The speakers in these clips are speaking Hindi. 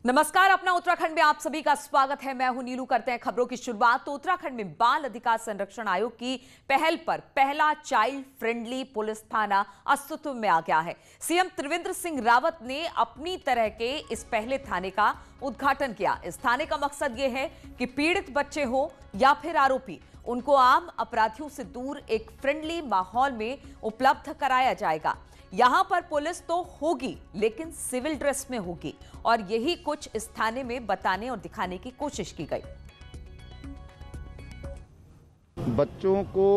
नमस्कार, अपना उत्तराखंड में आप सभी का स्वागत है। मैं हूं नीलू। करते हैं खबरों की शुरुआत। तो उत्तराखंड में बाल अधिकार संरक्षण आयोग की पहल पर पहला चाइल्ड फ्रेंडली पुलिस थाना अस्तित्व में आ गया है। सीएम त्रिवेंद्र सिंह रावत ने अपनी तरह के इस पहले थाने का उद्घाटन किया। इस थाने का मकसद यह है कि पीड़ित बच्चे हो या फिर आरोपी, उनको आम अपराधियों से दूर एक फ्रेंडली माहौल में उपलब्ध कराया जाएगा। यहां पर पुलिस तो होगी, लेकिन सिविल ड्रेस में होगी, और यही कुछ इस थाने में बताने और दिखाने की कोशिश की गई। बच्चों को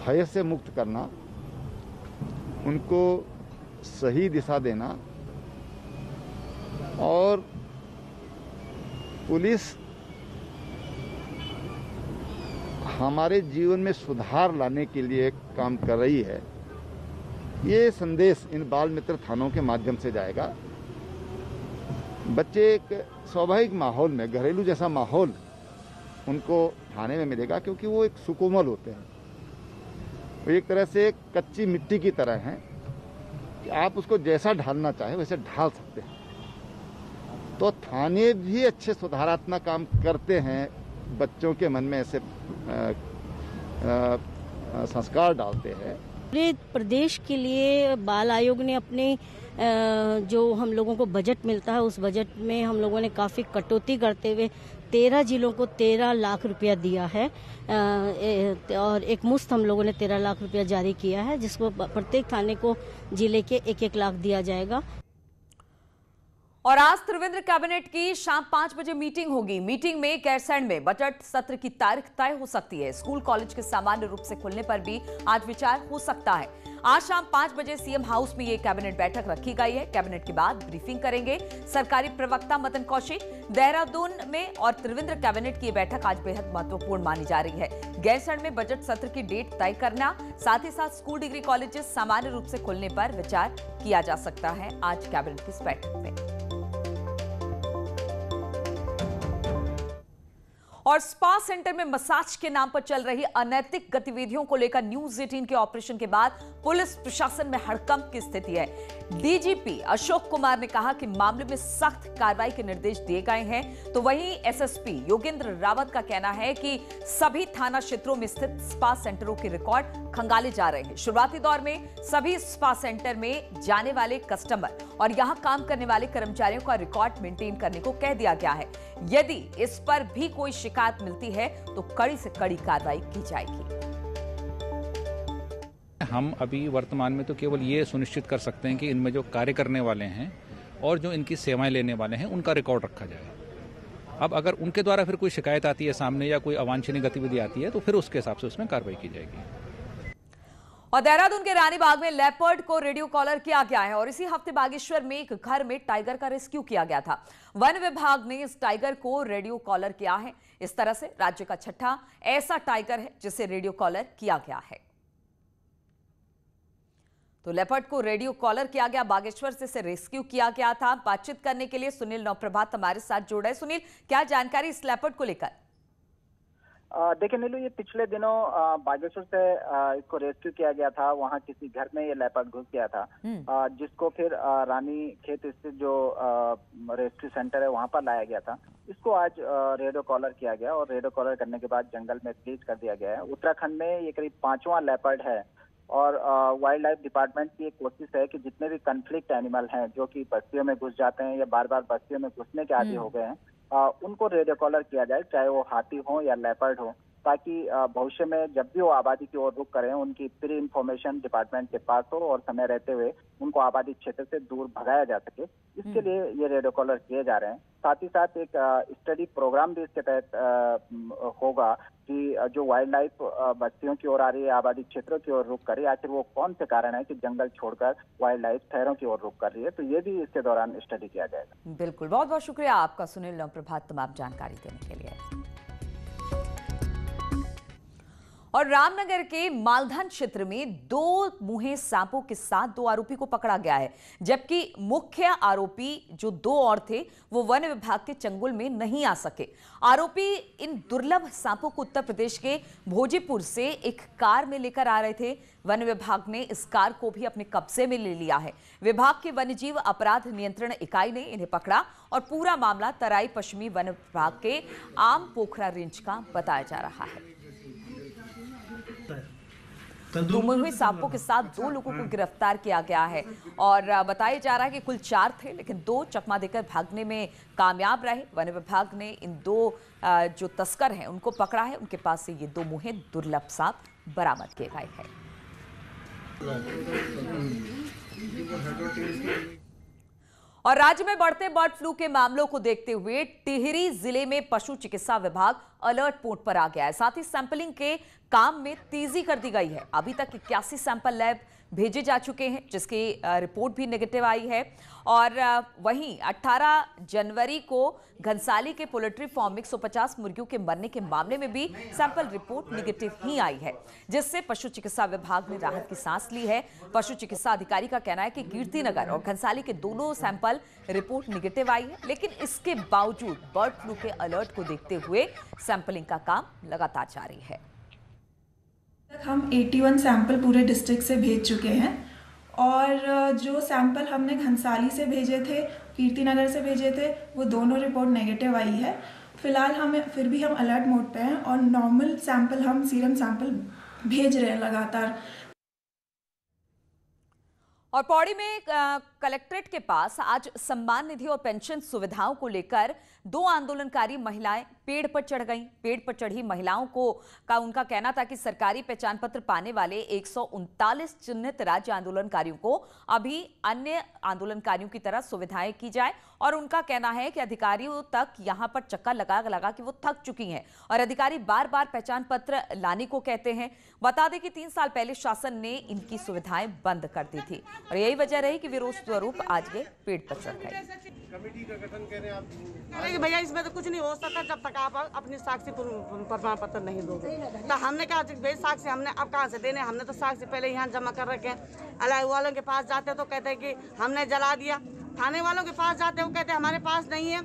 भय से मुक्त करना, उनको सही दिशा देना और पुलिस हमारे जीवन में सुधार लाने के लिए काम कर रही है, ये संदेश इन बाल मित्र थानों के माध्यम से जाएगा। बच्चे एक स्वाभाविक माहौल में, घरेलू जैसा माहौल उनको थाने में मिलेगा, क्योंकि वो एक सुकोमल होते हैं। वो एक तरह से एक कच्ची मिट्टी की तरह हैं कि आप उसको जैसा ढालना चाहे वैसे ढाल सकते हैं। तो थाने भी अच्छे सुधारात्मक काम करते हैं, बच्चों के मन में ऐसे संस्कार डालते हैं। पूरे प्रदेश के लिए बाल आयोग ने अपने जो हम लोगों को बजट मिलता है, उस बजट में हम लोगों ने काफ़ी कटौती करते हुए 13 जिलों को 13 लाख रुपया दिया है, और एक मुश्त हम लोगों ने 13 लाख रुपया जारी किया है, जिसको प्रत्येक थाने को जिले के 1-1 लाख दिया जाएगा। और आज त्रिवेंद्र कैबिनेट की शाम 5 बजे मीटिंग होगी। मीटिंग में गैरसैंण में बजट सत्र की तारीख तय हो सकती है। स्कूल कॉलेज के सामान्य रूप से खुलने पर भी आज विचार हो सकता है। आज शाम 5 बजे सीएम हाउस में ये कैबिनेट बैठक रखी गई है। कैबिनेट के बाद ब्रीफिंग करेंगे सरकारी प्रवक्ता मदन कौशिक। देहरादून में और त्रिवेंद्र कैबिनेट की बैठक आज बेहद महत्वपूर्ण मानी जा रही है। गैरसैंण में बजट सत्र की डेट तय करना, साथ ही साथ स्कूल डिग्री कॉलेजेस सामान्य रूप से खुलने पर विचार किया जा सकता है आज कैबिनेट की इस बैठक में। और स्पा सेंटर में मसाज के नाम पर चल रही अनैतिक गतिविधियों को लेकर न्यूज 18 के ऑपरेशन के बाद पुलिस प्रशासन में हड़कंप की स्थिति है। डीजीपी अशोक कुमार ने कहा कि मामले में सख्त कार्रवाई के निर्देश दिए गए हैं। तो वहीं एसएसपी योगेंद्र रावत का कहना है कि सभी थाना क्षेत्रों में स्थित स्पा सेंटरों के रिकॉर्ड खंगाले जा रहे हैं। शुरुआती दौर में सभी स्पा सेंटर में जाने वाले कस्टमर और यहां काम करने वाले कर्मचारियों का रिकॉर्ड मेंटेन करने को कह दिया गया है। यदि इस पर भी कोई शिकायत मिलती है तो कड़ी से कड़ी कार्रवाई की जाएगी। हम अभी वर्तमान में तो केवल ये सुनिश्चित कर सकते हैं कि इनमें जो कार्य करने वाले हैं और जो इनकी सेवाएं लेने वाले हैं उनका रिकॉर्ड रखा जाए। अब अगर उनके द्वारा फिर कोई शिकायत आती है सामने या कोई अवांछनीय गतिविधि आती है तो फिर उसके हिसाब से उसमें कार्रवाई की जाएगी। और देहरादून के रानी बाग में लेपर्ड को रेडियो कॉलर किया गया है और इसी हफ्ते बागेश्वर में एक घर में टाइगर का रेस्क्यू किया गया था। वन विभाग ने इस टाइगर को रेडियो कॉलर किया है। इस तरह से राज्य का छठा ऐसा टाइगर है जिसे रेडियो कॉलर किया गया है। तो लेपर्ड को रेडियो कॉलर किया गया, बागेश्वर से इसे रेस्क्यू किया गया था। बातचीत करने के लिए सुनील नवप्रभात हमारे साथ जुड़ रहे। सुनील, क्या जानकारी इस लेपर्ड को लेकर? देखिए नीलू, ये पिछले दिनों बागेश्वर से इसको रेस्क्यू किया गया था। वहाँ किसी घर में ये लेपर्ड घुस गया था, जिसको फिर रानी खेत स्थित जो रेस्क्यू सेंटर है वहाँ पर लाया गया था। इसको आज रेडियो कॉलर किया गया और रेडियो कॉलर करने के बाद जंगल में रिलीज कर दिया गया है। उत्तराखंड में ये करीब 5वां लेपर्ड है और वाइल्ड लाइफ डिपार्टमेंट की एक कोशिश है कि जितने भी कन्फ्लिक्ट एनिमल हैं जो कि बस्तियों में घुस जाते हैं या बार बार बस्तियों में घुसने के आदी हो गए हैं, उनको रेडियो कॉलर किया जाए, चाहे वो हाथी हो या लेपर्ड हो, ताकि भविष्य में जब भी वो आबादी की ओर रुख करें उनकी प्री इंफॉर्मेशन डिपार्टमेंट के पास हो और समय रहते हुए उनको आबादी क्षेत्र से दूर भगाया जा सके। इसके लिए ये रेडियो कॉलर किए जा रहे हैं। साथ ही साथ एक स्टडी प्रोग्राम भी इसके तहत होगा कि जो वाइल्ड लाइफ बस्तियों की ओर आ रही है, आबादी क्षेत्रों की ओर रुख कर रही है, आखिर वो कौन से कारण है कि जंगल छोड़कर वाइल्ड लाइफ शहरों की ओर रुख कर रही है। तो ये भी इसके दौरान स्टडी किया जाएगा। बिल्कुल, बहुत बहुत शुक्रिया आपका सुनील नवप्रभात तमाम जानकारी देने के लिए। और रामनगर के मालधान क्षेत्र में 2 मुंहे सांपों के साथ 2 आरोपी को पकड़ा गया है, जबकि मुख्य आरोपी जो 2 और थे वो वन विभाग के चंगुल में नहीं आ सके। आरोपी इन दुर्लभ सांपों को उत्तर प्रदेश के भोजीपुर से एक कार में लेकर आ रहे थे। वन विभाग ने इस कार को भी अपने कब्जे में ले लिया है। विभाग की वन्यजीव अपराध नियंत्रण इकाई ने इन्हें पकड़ा और पूरा मामला तराई पश्चिमी वन विभाग के आम पोखरा रेंज का बताया जा रहा है। मुंहे सांपों के साथ 2 लोगों को गिरफ्तार किया गया है और बताया जा रहा है कि कुल 4 थे, लेकिन 2 चकमा देकर भागने में कामयाब रहे। वन विभाग ने इन 2 जो तस्कर हैं उनको पकड़ा है। उनके पास से ये 2 मुंहे दुर्लभ सांप बरामद किए गए हैं। और राज्य में बढ़ते बर्ड फ्लू के मामलों को देखते हुए टिहरी जिले में पशु चिकित्सा विभाग अलर्ट मोड पर आ गया है। साथ ही सैंपलिंग के काम में तेजी कर दी गई है। अभी तक 81 सैंपल लैब भेजे जा चुके हैं, जिसकी रिपोर्ट भी नेगेटिव आई है। और वहीं 18 जनवरी को घनसाली के पोल्ट्री फार्म में 150 मुर्गियों के मरने के मामले में भी सैंपल रिपोर्ट नेगेटिव ही आई है, जिससे पशु चिकित्सा विभाग ने राहत की सांस ली है। पशु चिकित्सा अधिकारी का कहना है कि कीर्तिनगर और घनसाली के दोनों सैंपल रिपोर्ट नेगेटिव आई है, लेकिन इसके बावजूद बर्ड फ्लू के अलर्ट को देखते हुए सैंपलिंग का काम लगातार जारी है। हम 81 सैंपल पूरे डिस्ट्रिक्ट से भेज चुके हैं और जो सैंपल हमने घनसाली से भेजे थे, कीर्तिनगर से भेजे थे, वो दोनों रिपोर्ट नेगेटिव आई है। फिलहाल फिर भी हम अलर्ट मोड पे हैं और नॉर्मल सैंपल हम सीरम सैंपल भेज रहे हैं लगातार। और पौड़ी में कलेक्ट्रेट के पास आज सम्मान निधि और पेंशन सुविधाओं को लेकर 2 आंदोलनकारी महिलाएं पेड़ पर चढ़ गईं। पेड़ पर चढ़ी महिलाओं का उनका कहना था कि सरकारी पहचान पत्र पाने वाले 139 चिन्हित राज्य आंदोलनकारियों को अभी अन्य आंदोलनकारियों की तरह सुविधाएं की जाए। और उनका कहना है कि अधिकारियों तक यहां पर चक्कर लगा कि वो थक चुकी हैं और अधिकारी बार बार पहचान पत्र लाने को कहते हैं। बता दें कि 3 साल पहले शासन ने इनकी सुविधाएं बंद कर दी थी और यही वजह रही कि विरोध स्वरूप आज ये पेड़ पर चढ़ गए। कमेटी का गठन करें आप। अरे भैया, इसमें तो कुछ नहीं हो सकता जब तक आप अपनी साक्षी प्रमाण पत्र नहीं दोगे। तो हमने कहा भाई साक्षी हमने अब कहाँ से देने, हमने तो साक्षी पहले यहाँ जमा कर रखे हैं। अलाइ वालों के पास जाते तो कहते हैं कि हमने जला दिया, थाने वालों के पास जाते वो कहते हैं हमारे पास नहीं है,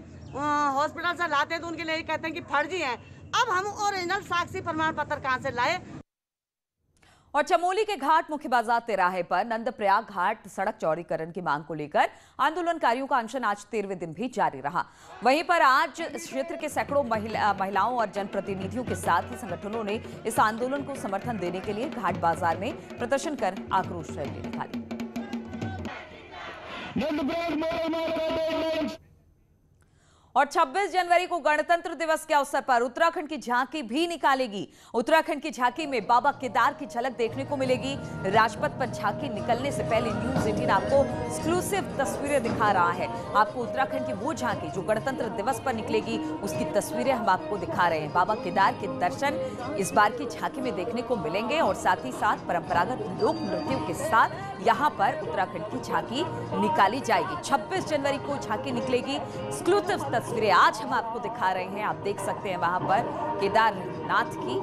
हॉस्पिटल से लाते तो उनके लिए कहते हैं कि फर्जी है। अब हम ओरिजिनल साक्षी प्रमाण पत्र कहाँ से लाए। और चमोली के घाट मुख्य बाजार तिराहे पर नंदप्रयाग घाट सड़क चौड़ीकरण की मांग को लेकर आंदोलनकारियों का अनशन आज 13वें दिन भी जारी रहा। वहीं पर आज इस क्षेत्र के सैकड़ों महिलाओं और जनप्रतिनिधियों के साथ ही संगठनों ने इस आंदोलन को समर्थन देने के लिए घाट बाजार में प्रदर्शन कर आक्रोश रैली निकाली। और 26 जनवरी को गणतंत्र दिवस के अवसर पर उत्तराखंड की झांकी भी निकालेगी। उत्तराखंड की झांकी में बाबा केदार की झलक देखने को मिलेगी। राजपथ पर झांकी निकलने से पहले न्यूज़ 18 आपको एक्सक्लूसिव तस्वीरें दिखा रहा है। आपको उत्तराखंड की वो झांकी जो गणतंत्र दिवस पर निकलेगी उसकी तस्वीरें हम आपको दिखा रहे हैं। बाबा केदार के दर्शन इस बार की झांकी में देखने को मिलेंगे और साथ ही साथ परंपरागत लोक नृत्यों के साथ यहाँ पर उत्तराखंड की झांकी निकाली जाएगी। 26 जनवरी को झांकी निकलेगी। एक्सक्लूसिव तस्वीरें आज हम आपको दिखा रहे हैं। आप देख सकते हैं वहां पर केदारनाथ की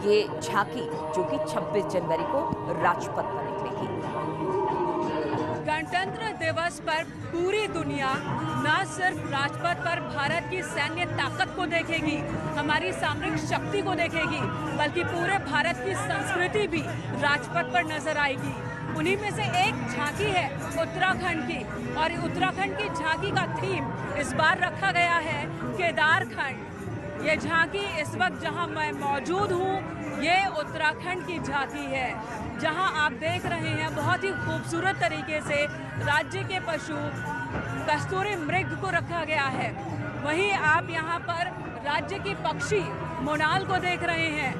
ये झांकी जो कि 26 जनवरी को राजपथ पर निकलेगी। गणतंत्र दिवस पर पूरी दुनिया न सिर्फ राजपथ पर भारत की सैन्य ताकत को देखेगी, हमारी सामरिक शक्ति को देखेगी, बल्कि पूरे भारत की संस्कृति भी राजपथ पर नजर आएगी। उन्हीं में से एक झांकी है उत्तराखंड की और उत्तराखंड की झांकी का थीम इस बार रखा गया है केदारखंड। ये झांकी इस वक्त जहां मैं मौजूद हूं ये उत्तराखंड की झांकी है, जहां आप देख रहे हैं बहुत ही खूबसूरत तरीके से राज्य के पशु कस्तूरी मृग को रखा गया है। वहीं आप यहां पर राज्य की पक्षी मोनाल को देख रहे हैं,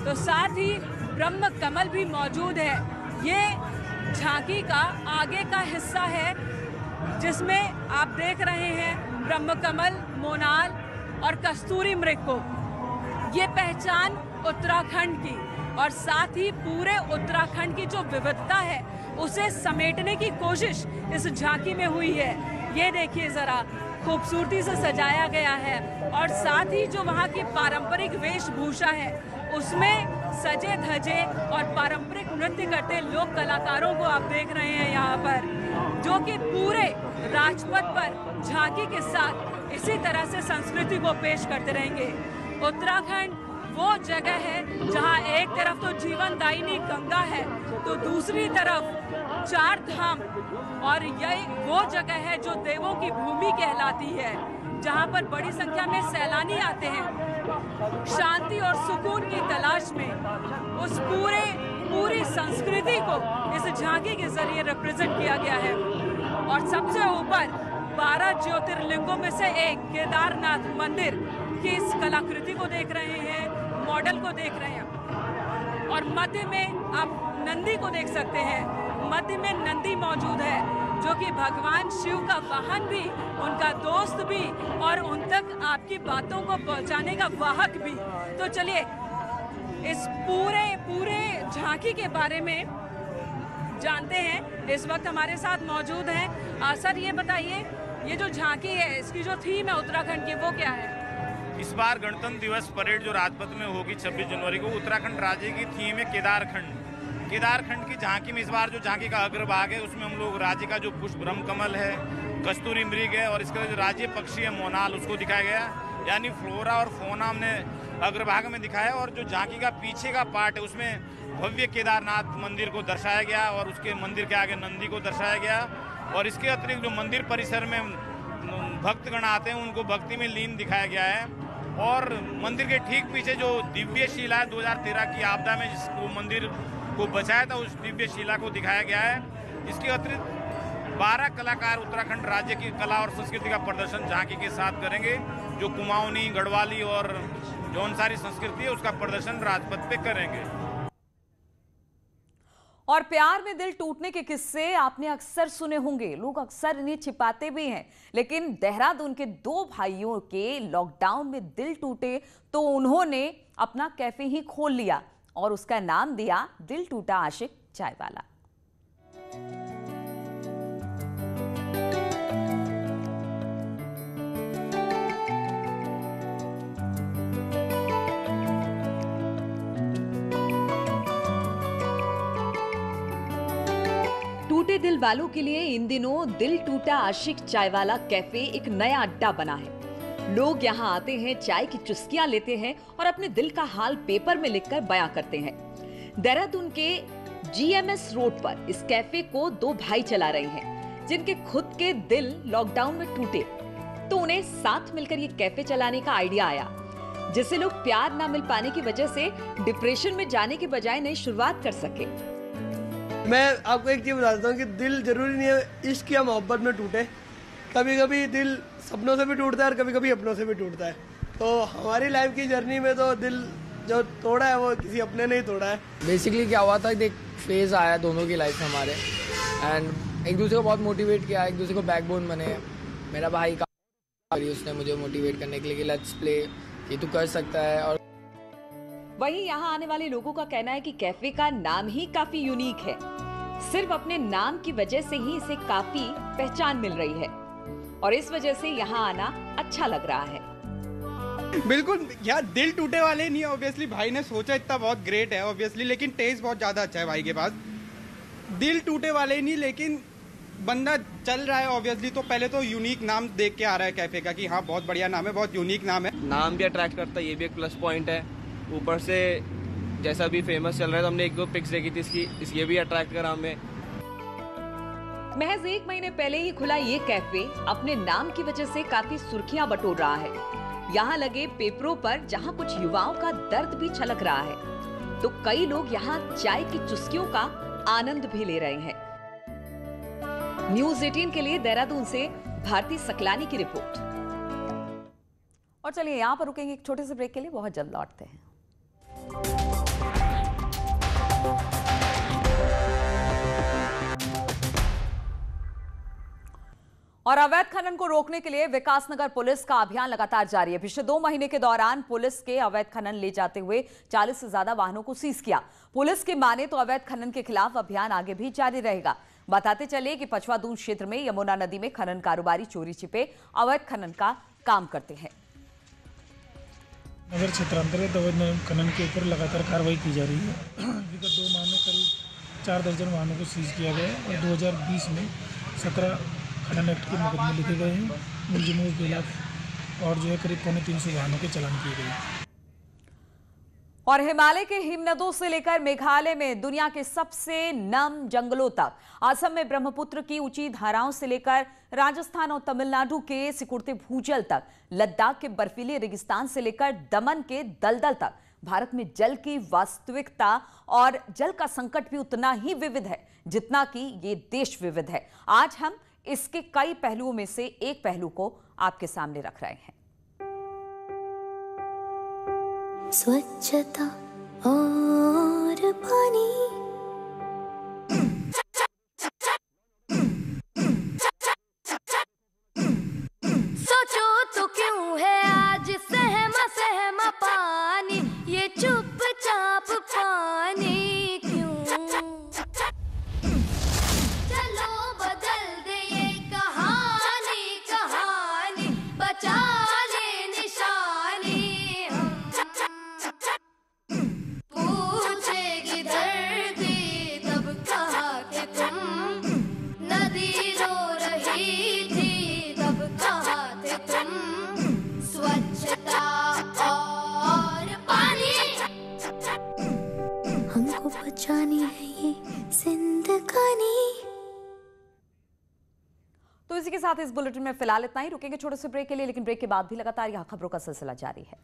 तो साथ ही ब्रह्म कमल भी मौजूद है। ये झांकी का आगे का हिस्सा है जिसमें आप देख रहे हैं ब्रह्म कमल, मोनाल और कस्तूरी मृग को। ये पहचान उत्तराखंड की और साथ ही पूरे उत्तराखंड की जो विविधता है उसे समेटने की कोशिश इस झांकी में हुई है। ये देखिए जरा, खूबसूरती से सजाया गया है और साथ ही जो वहाँ की पारंपरिक वेशभूषा है उसमें सजे धजे और पारंपरिक नृत्य करते लोक कलाकारों को आप देख रहे हैं यहाँ पर, जो कि पूरे राजपथ पर झांकी के साथ इसी तरह से संस्कृति को पेश करते रहेंगे। उत्तराखंड वो जगह है जहाँ एक तरफ तो जीवनदायिनी गंगा है तो दूसरी तरफ 4 धाम, और यही वो जगह है जो देवों की भूमि कहलाती है, जहाँ पर बड़ी संख्या में सैलानी आते हैं शांति और सुकून की तलाश में। उस पूरी संस्कृति को इस झांकी के जरिए रिप्रेजेंट किया गया है। और सबसे ऊपर 12 ज्योतिर्लिंगों में से एक केदारनाथ मंदिर की इस कलाकृति को देख रहे हैं, मॉडल को देख रहे हैं। और मध्य में आप नंदी को देख सकते हैं। मध्य में नंदी मौजूद है जो कि भगवान शिव का वाहन भी, उनका दोस्त भी और उन तक आपकी बातों को पहुंचाने का वाहक भी। तो चलिए इस पूरे झांकी के बारे में जानते हैं। इस वक्त हमारे साथ मौजूद हैं सर, ये बताइए ये जो झांकी है इसकी जो थीम है उत्तराखंड की वो क्या है? इस बार गणतंत्र दिवस परेड जो राजपथ में होगी 26 जनवरी को, उत्तराखंड राज्य की थीम है केदारखंड। केदारखंड की झांकी में इस बार जो झांकी का अग्रभाग है उसमें हम लोग राज्य का जो पुष्प ब्रह्मकमल है, कस्तूरी मृग है और इसका जो राज्य पक्षी है मोनाल, उसको दिखाया गया। यानी फ्लोरा और फोना हमने अग्रभाग में दिखाया। और जो झांकी का पीछे का पार्ट है उसमें भव्य केदारनाथ मंदिर को दर्शाया गया और उसके मंदिर के आगे नंदी को दर्शाया गया। और इसके अतिरिक्त जो मंदिर परिसर में भक्तगण आते हैं उनको भक्ति में लीन दिखाया गया है। और मंदिर के ठीक पीछे जो दिव्य शिला है 2013 की आपदा में जिसको मंदिर को बचाया था, उस दिव्य शिला को दिखाया गया है। इसके अतिरिक्त 12 कलाकार उत्तराखंड राज्य की कला और संस्कृति का प्रदर्शन झांकी के साथ करेंगे, जो कुमाऊनी, गढ़वाली और जौन सारी संस्कृति है उसका प्रदर्शन राजपथ पे करेंगे। और प्यार में दिल टूटने के किस्से आपने अक्सर सुने होंगे, लोग अक्सर इन्हें छिपाते भी हैं। लेकिन देहरादून के 2 भाइयों के लॉकडाउन में दिल टूटे तो उन्होंने अपना कैफे ही खोल लिया और उसका नाम दिया दिल टूटा आशिक चाय वाला। टूटे दिल वालों के लिए इन दिनों दिल टूटा आशिक चाय वाला कैफे एक नया अड्डा बना है। लोग यहाँ आते हैं, चाय की चुस्कियां लेते हैं और अपने दिल का हाल पेपर में लिखकर बयां करते हैं। देहरादून के GMS रोड पर इस कैफे को 2 भाई चला रहे हैं, जिनके खुद के दिल लॉकडाउन में टूटे तो उन्हें साथ मिलकर ये कैफे चलाने का आइडिया आया, जिससे लोग प्यार ना मिल पाने की वजह से डिप्रेशन में जाने के बजाय नई शुरुआत कर सके। मैं आपको एक चीज़ बताता हूँ कि दिल जरूरी नहीं है इश्क या मोहब्बत में टूटे, कभी कभी दिल सपनों से भी टूटता है और कभी कभी अपनों से भी टूटता है। तो हमारी लाइफ की जर्नी में तो दिल जो तोड़ा है वो किसी अपने ने ही तोड़ा है। बेसिकली क्या हुआ था, एक फेज़ आया दोनों की लाइफ में हमारे, एंड एक दूसरे को बहुत मोटिवेट किया, एक दूसरे को बैकबोन बने। मेरा भाई का उसने मुझे मोटिवेट करने के लिए कि लेट्स प्ले, ये तू कर सकता है। और वहीं यहाँ आने वाले लोगों का कहना है कि कैफे का नाम ही काफी यूनिक है, सिर्फ अपने नाम की वजह से ही इसे काफी पहचान मिल रही है और इस वजह से यहाँ आना अच्छा लग रहा है। बिल्कुल, यार दिल टूटे वाले नहीं है। ऑब्वियसली भाई ने सोचा इतना बहुत ग्रेट है ऑब्वियसली, लेकिन टेस्ट बहुत ज्यादा अच्छा है भाई के पास। दिल टूटे वाले नहीं, लेकिन बंदा चल रहा है ऑब्वियसली तो पहले तो यूनिक नाम देख के आ रहा है कैफे का कि हाँ बहुत बढ़िया नाम है, बहुत यूनिक नाम है। नाम भी अट्रैक्ट करता है, ये भी एक प्लस पॉइंट है। ऊपर से जैसा भी फेमस चल रहा है तो हमने 1-2 पिक्स देखी थी इसकी, ये भी अट्रैक्ट करा हमें। महज 1 महीने पहले ही खुला ये कैफे अपने नाम की वजह से काफी सुर्खियां बटोर रहा है। यहाँ लगे पेपरों पर जहाँ कुछ युवाओं का दर्द भी छलक रहा है, तो कई लोग यहाँ चाय की चुस्कियों का आनंद भी ले रहे हैं। न्यूज़ 18 के लिए देहरादून से भारती सकलानी की रिपोर्ट। और चलिए यहाँ पर रुकेंगे एक छोटे से ब्रेक के लिए, बहुत जल्द लौटते हैं। और अवैध खनन को रोकने के लिए विकासनगर पुलिस का अभियान लगातार जारी है। पिछले 2 महीने के दौरान पुलिस के अवैध खनन ले जाते हुए 40 से ज्यादा वाहनों को सीज किया। पुलिस की माने तो अवैध खनन के खिलाफ अभियान आगे भी जारी रहेगा। बताते चले कि पचवादून क्षेत्र में यमुना नदी में खनन कारोबारी चोरी छिपे अवैध खनन का काम करते हैं। नगर क्षेत्रांतर्गत अवैध खनन के ऊपर लगातार कार्रवाई की जा रही है। विगत 2 माह में करीब 4 दर्जन वाहनों को सीज किया गया है और 2020 में 17 खनन एक्ट के मुकदमे लिखे गए हैं। मुलजिमों के खिलाफ और जो है करीब 350 वाहनों के चालान किए गए हैं। और हिमालय के हिमनदों से लेकर मेघालय में दुनिया के सबसे नम जंगलों तक, असम में ब्रह्मपुत्र की ऊंची धाराओं से लेकर राजस्थान और तमिलनाडु के सिकुड़ते भूजल तक, लद्दाख के बर्फीले रेगिस्तान से लेकर दमन के दलदल तक, भारत में जल की वास्तविकता और जल का संकट भी उतना ही विविध है जितना कि ये देश विविध है। आज हम इसके कई पहलुओं में से एक पहलू को आपके सामने रख रहे हैं। स्वच्छता और पानी, सोचो तो क्यों है आज सहमा सहमा पानी, ये चुपचाप पानी क्यों? चलो बदल दे ये कहानी, कहानी बचा ले निशानी। पूछेगी धरती तब कहा कि तुम, नदी रो रही थी तब कहा थे तुम, स्वच्छता और पानी हमको बचानी है ये जिंदगानी। तो इसी के साथ इस बुलेटिन में फिलहाल इतना ही। रुकेंगे छोटे से ब्रेक के लिए, लेकिन ब्रेक के बाद भी लगातार यहां खबरों का सिलसिला जारी है।